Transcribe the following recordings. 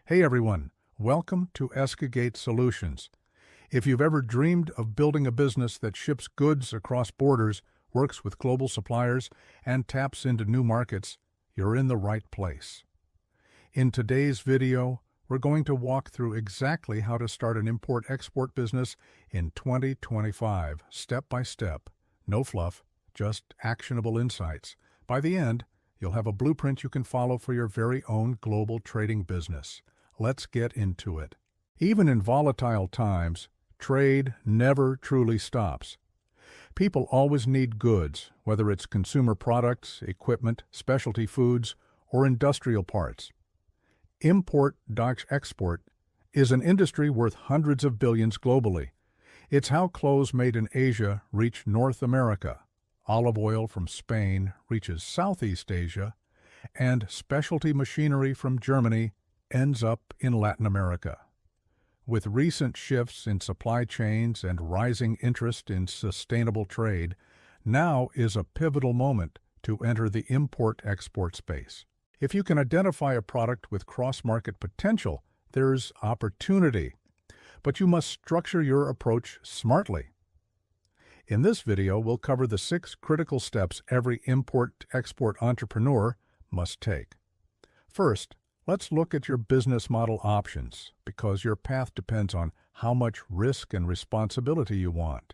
Hey everyone, welcome to EskeGateSolutions. If you've ever dreamed of building a business that ships goods across borders, works with global suppliers, and taps into new markets, you're in the right place. In today's video, we're going to walk through exactly how to start an import-export business in 2025, step by step. No fluff, just actionable insights. By the end, you'll have a blueprint you can follow for your very own global trading business. Let's get into it. Even in volatile times, trade never truly stops. People always need goods, whether it's consumer products, equipment, specialty foods, or industrial parts. Import-export is an industry worth hundreds of billions globally. It's how clothes made in Asia reach North America, olive oil from Spain reaches Southeast Asia, and specialty machinery from Germany ends up in Latin America. With recent shifts in supply chains and rising interest in sustainable trade, now is a pivotal moment to enter the import-export space. If you can identify a product with cross-market potential, there's opportunity. But you must structure your approach smartly. In this video, we'll cover the 6 critical steps every import-export entrepreneur must take. First, let's look at your business model options, because your path depends on how much risk and responsibility you want.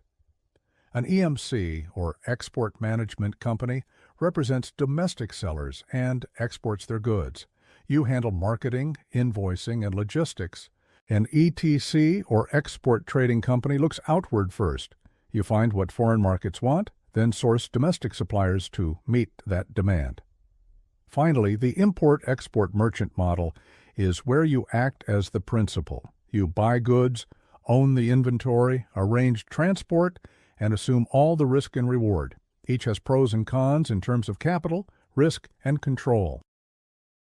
An EMC, or Export Management Company, represents domestic sellers and exports their goods. You handle marketing, invoicing, and logistics. An ETC, or Export Trading Company, looks outward first. You find what foreign markets want, then source domestic suppliers to meet that demand. Finally, the import-export merchant model is where you act as the principal. You buy goods, own the inventory, arrange transport, and assume all the risk and reward. Each has pros and cons in terms of capital, risk, and control.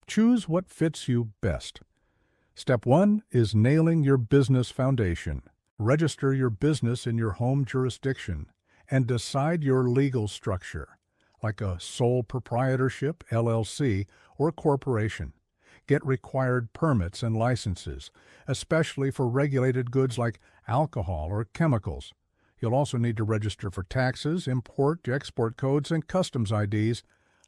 Choose what fits you best. Step 1 is nailing your business foundation. Register your business in your home jurisdiction and decide your legal structure, like a sole proprietorship, LLC, or corporation. Get required permits and licenses, especially for regulated goods like alcohol or chemicals. You'll also need to register for taxes, import-export codes, and customs IDs,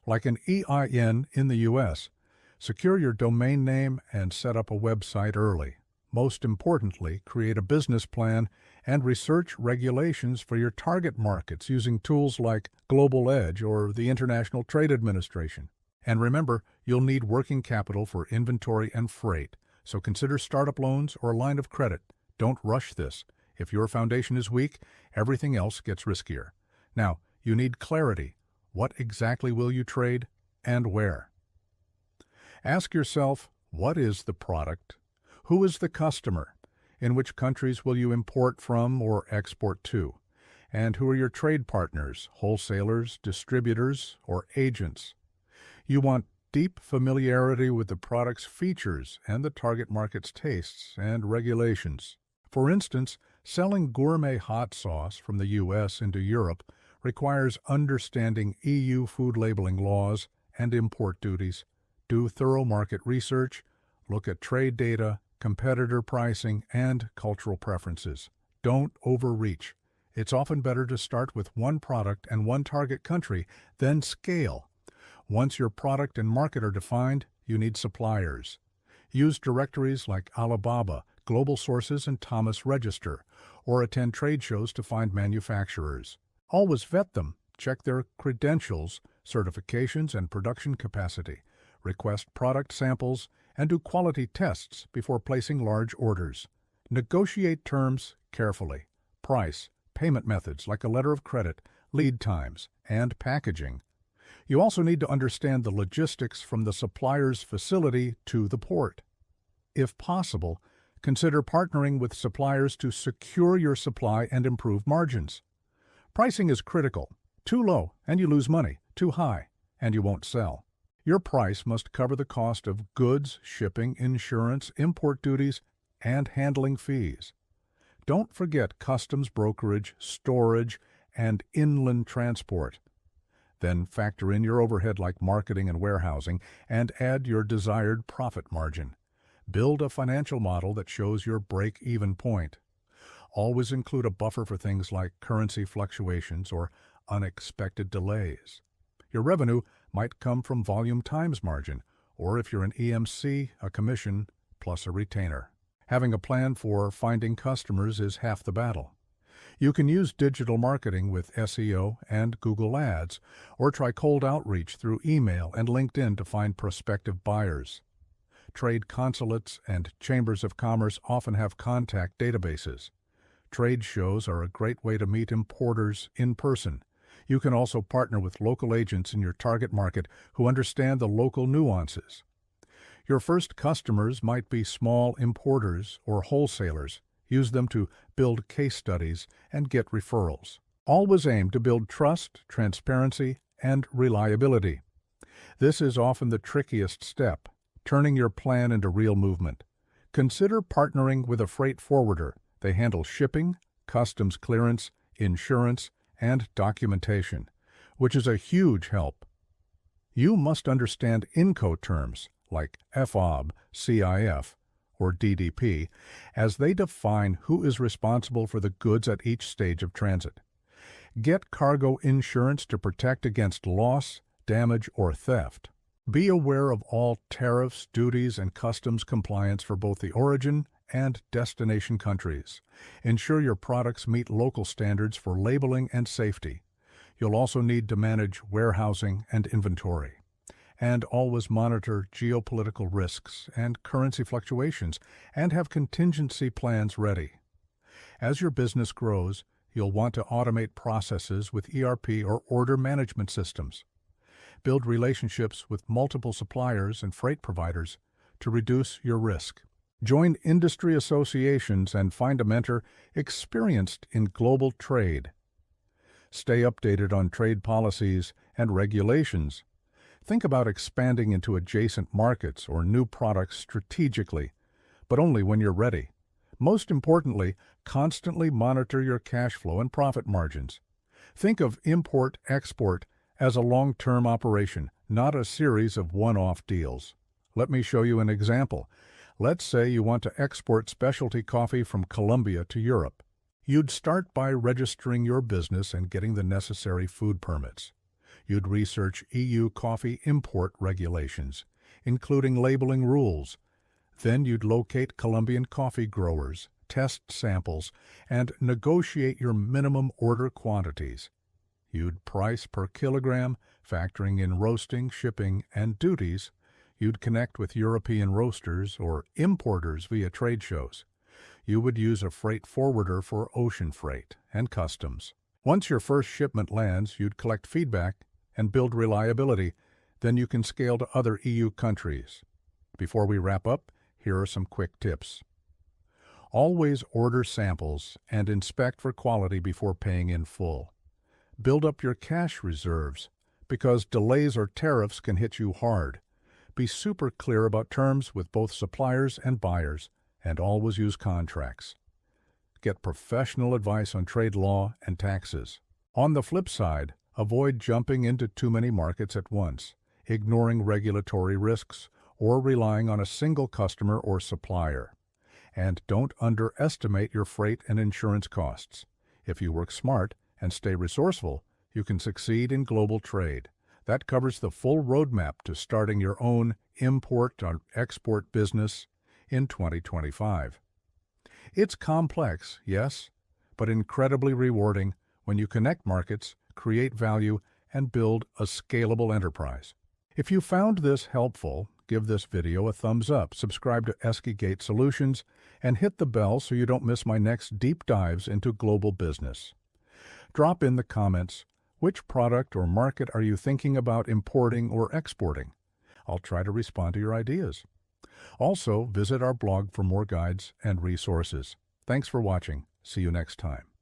like an EIN in the U.S. Secure your domain name and set up a website early. Most importantly, create a business plan and research regulations for your target markets using tools like Global Edge or the International Trade Administration. And remember, you'll need working capital for inventory and freight, so consider startup loans or a line of credit. Don't rush this. If your foundation is weak, everything else gets riskier. Now, you need clarity. What exactly will you trade and where? Ask yourself, what is the product? Who is the customer? In which countries will you import from or export to? And who are your trade partners, wholesalers, distributors, or agents? You want deep familiarity with the product's features and the target market's tastes and regulations. For instance, selling gourmet hot sauce from the U.S. into Europe requires understanding EU food labeling laws and import duties. Do thorough market research, look at trade data, competitor pricing, and cultural preferences. Don't overreach. It's often better to start with one product and one target country, then scale. Once your product and market are defined, you need suppliers. Use directories like Alibaba, Global Sources, and Thomas Register, or attend trade shows to find manufacturers. Always vet them. Check their credentials, certifications, and production capacity. Request product samples and do quality tests before placing large orders. Negotiate terms carefully. Price, payment methods like a letter of credit, lead times, and packaging. You also need to understand the logistics from the supplier's facility to the port. If possible, consider partnering with suppliers to secure your supply and improve margins. Pricing is critical. Too low, and you lose money. Too high, and you won't sell. Your price must cover the cost of goods, shipping, insurance, import duties, and handling fees. Don't forget customs brokerage, storage, and inland transport. Then factor in your overhead like marketing and warehousing, and add your desired profit margin. Build a financial model that shows your break-even point. Always include a buffer for things like currency fluctuations or unexpected delays. Your revenue might come from volume times margin, or if you're an EMC, a commission plus a retainer. Having a plan for finding customers is half the battle. You can use digital marketing with SEO and Google Ads, or try cold outreach through email and LinkedIn to find prospective buyers. Trade consulates and chambers of commerce often have contact databases. Trade shows are a great way to meet importers in person. You can also partner with local agents in your target market who understand the local nuances. Your first customers might be small importers or wholesalers. Use them to build case studies and get referrals. Always aim to build trust, transparency, and reliability. This is often the trickiest step, turning your plan into real movement. Consider partnering with a freight forwarder. They handle shipping, customs clearance, insurance, and documentation, which is a huge help. You must understand Incoterms like FOB, CIF, or DDP, as they define who is responsible for the goods at each stage of transit. Get cargo insurance to protect against loss, damage, or theft. Be aware of all tariffs, duties, and customs compliance for both the origin and destination countries. Ensure your products meet local standards for labeling and safety. You'll also need to manage warehousing and inventory. And always monitor geopolitical risks and currency fluctuations and have contingency plans ready. As your business grows, you'll want to automate processes with ERP or order management systems. Build relationships with multiple suppliers and freight providers to reduce your risk. Join industry associations and find a mentor experienced in global trade. Stay updated on trade policies and regulations. Think about expanding into adjacent markets or new products strategically, but only when you're ready. Most importantly, constantly monitor your cash flow and profit margins. Think of import-export as a long-term operation, not a series of one-off deals. Let me show you an example. Let's say you want to export specialty coffee from Colombia to Europe. You'd start by registering your business and getting the necessary food permits. You'd research EU coffee import regulations, including labeling rules. Then you'd locate Colombian coffee growers, test samples, and negotiate your minimum order quantities. You'd price per kilogram, factoring in roasting, shipping, and duties. You'd connect with European roasters or importers via trade shows. You would use a freight forwarder for ocean freight and customs. Once your first shipment lands, you'd collect feedback and build reliability. Then you can scale to other EU countries. Before we wrap up, here are some quick tips. Always order samples and inspect for quality before paying in full. Build up your cash reserves, because delays or tariffs can hit you hard. Be super clear about terms with both suppliers and buyers, and always use contracts. Get professional advice on trade law and taxes. On the flip side, avoid jumping into too many markets at once, ignoring regulatory risks, or relying on a single customer or supplier. And don't underestimate your freight and insurance costs. If you work smart and stay resourceful, you can succeed in global trade. That covers the full roadmap to starting your own import or export business in 2025. It's complex, yes, but incredibly rewarding when you connect markets, create value, and build a scalable enterprise. If you found this helpful, give this video a thumbs up, subscribe to EskeGateSolutions, and hit the bell so you don't miss my next deep dives into global business. Drop in the comments, which product or market are you thinking about importing or exporting? I'll try to respond to your ideas. Also, visit our blog for more guides and resources. Thanks for watching. See you next time.